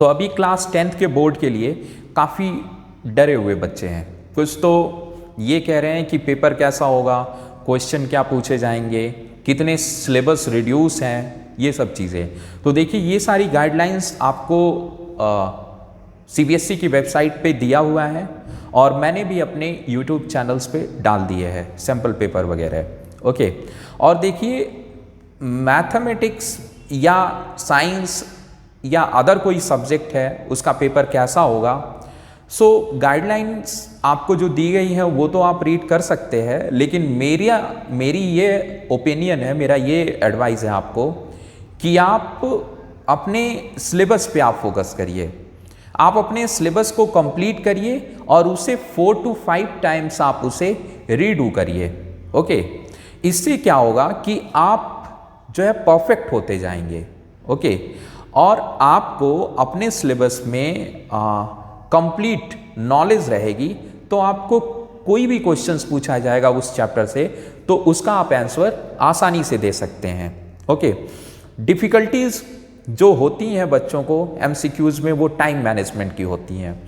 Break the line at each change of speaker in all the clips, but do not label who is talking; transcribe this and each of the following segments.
तो अभी class 10th के बोर्ड के लिए काफ़ी डरे हुए बच्चे हैं। कुछ तो ये कह रहे हैं कि पेपर कैसा होगा, क्वेश्चन क्या पूछे जाएंगे, कितने सिलेबस रिड्यूस हैं, ये सब चीज़ें। तो देखिए ये सारी गाइडलाइंस आपको CBSE की वेबसाइट पे दिया हुआ है और मैंने भी अपने YouTube चैनल्स पे डाल दिए हैं सैम्पल पेपर वगैरह। ओके, और देखिए मैथमेटिक्स या साइंस या अदर कोई सब्जेक्ट है उसका पेपर कैसा होगा, सो गाइडलाइंस आपको जो दी गई है वो तो आप रीड कर सकते हैं, लेकिन मेरी ये ओपिनियन है, मेरा ये एडवाइस है आपको कि आप अपने सिलेबस पे आप फोकस करिए। आप अपने सिलेबस को कंप्लीट करिए और उसे 4 to 5 टाइम्स आप उसे रीडू करिए। ओके, इससे क्या होगा कि आप जो है परफेक्ट होते जाएंगे। ओके, और आपको अपने सिलेबस में कंप्लीट नॉलेज रहेगी, तो आपको कोई भी क्वेश्चंस पूछा जाएगा उस चैप्टर से तो उसका आप आंसर आसानी से दे सकते हैं। ओके, डिफ़िकल्टीज जो होती हैं बच्चों को MCQs में वो टाइम मैनेजमेंट की होती हैं,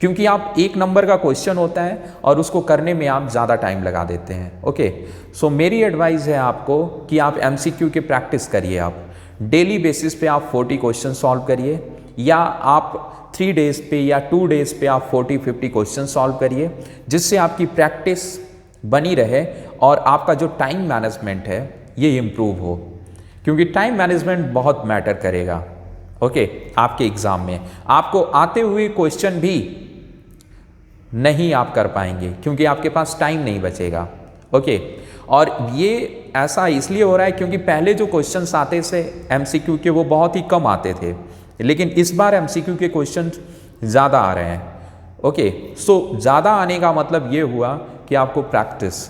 क्योंकि आप 1 नंबर का क्वेश्चन होता है और उसको करने में आप ज़्यादा टाइम लगा देते हैं। ओके, सो मेरी एडवाइस है आपको कि आप MCQ की प्रैक्टिस करिए। आप डेली बेसिस पे आप 40 क्वेश्चन सॉल्व करिए, या आप 3 डेज पे या 2 डेज पे आप 40-50 क्वेश्चन सॉल्व करिए, जिससे आपकी प्रैक्टिस बनी रहे और आपका जो टाइम मैनेजमेंट है ये इम्प्रूव हो, क्योंकि टाइम मैनेजमेंट बहुत मैटर करेगा। ओके, आपके एग्ज़ाम में आपको आते हुए क्वेश्चन भी नहीं आप कर पाएंगे क्योंकि आपके पास टाइम नहीं बचेगा। ओके, और ये ऐसा इसलिए हो रहा है क्योंकि पहले जो क्वेश्चंस आते थे MCQ के वो बहुत ही कम आते थे, लेकिन इस बार MCQ के क्वेश्चन ज़्यादा आ रहे हैं। ओके, सो ज़्यादा आने का मतलब ये हुआ कि आपको प्रैक्टिस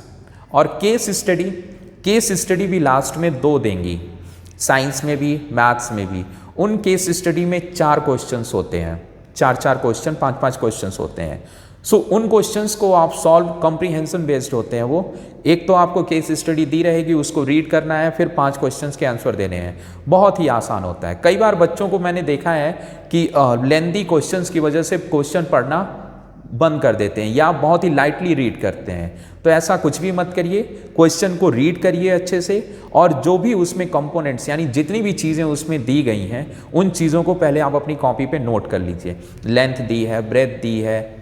और केस स्टडी भी लास्ट में 2 देंगी, साइंस में भी मैथ्स में भी। उन केस स्टडी में 4 क्वेश्चंस होते हैं, 4 क्वेश्चन 5 क्वेश्चंस होते हैं। सो उन क्वेश्चंस को आप सॉल्व कॉम्प्रीहेंशन बेस्ड होते हैं वो। एक तो आपको केस स्टडी दी रहेगी, उसको रीड करना है, फिर 5 क्वेश्चंस के आंसर देने हैं। बहुत ही आसान होता है। कई बार बच्चों को मैंने देखा है कि लेंदी क्वेश्चंस की वजह से क्वेश्चन पढ़ना बंद कर देते हैं या बहुत ही लाइटली रीड करते हैं। तो ऐसा कुछ भी मत करिए, क्वेश्चन को रीड करिए अच्छे से, और जो भी उसमें कंपोनेंट्स यानी जितनी भी चीज़ें उसमें दी गई हैं उन चीज़ों को पहले आप अपनी कॉपी पे नोट कर लीजिए। लेंथ दी है, ब्रेथ दी है,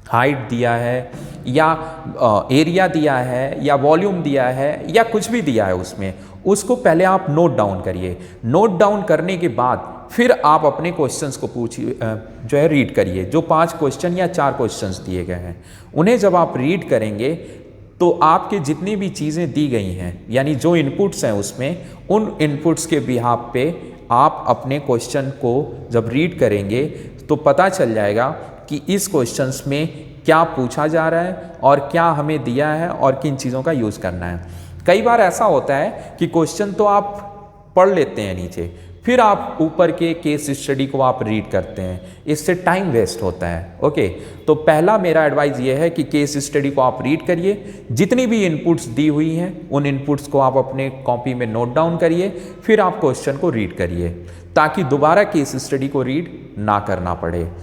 हाइट दिया है, या एरिया दिया है, या वॉल्यूम दिया है, या कुछ भी दिया है उसमें, उसको पहले आप नोट डाउन करिए। नोट डाउन करने के बाद फिर आप अपने क्वेश्चंस को पूछिए, जो है रीड करिए। जो 5 क्वेश्चन या 4 क्वेश्चंस दिए गए हैं उन्हें जब आप रीड करेंगे तो आपके जितनी भी चीज़ें दी गई हैं यानी जो इनपुट्स हैं उसमें, उन इनपुट्स के बिहाफ पे आप अपने क्वेश्चन को जब रीड करेंगे तो पता चल जाएगा कि इस क्वेश्चंस में क्या पूछा जा रहा है और क्या हमें दिया है और किन चीज़ों का यूज़ करना है। कई बार ऐसा होता है कि क्वेश्चन तो आप पढ़ लेते हैं नीचे, फिर आप ऊपर के केस स्टडी को आप रीड करते हैं, इससे टाइम वेस्ट होता है। ओके, तो पहला मेरा एडवाइस ये है कि केस स्टडी को आप रीड करिए, जितनी भी इनपुट्स दी हुई हैं उन इनपुट्स को आप अपने कॉपी में नोट डाउन करिए, फिर आप क्वेश्चन को रीड करिए ताकि दोबारा केस स्टडी को रीड ना करना पड़े।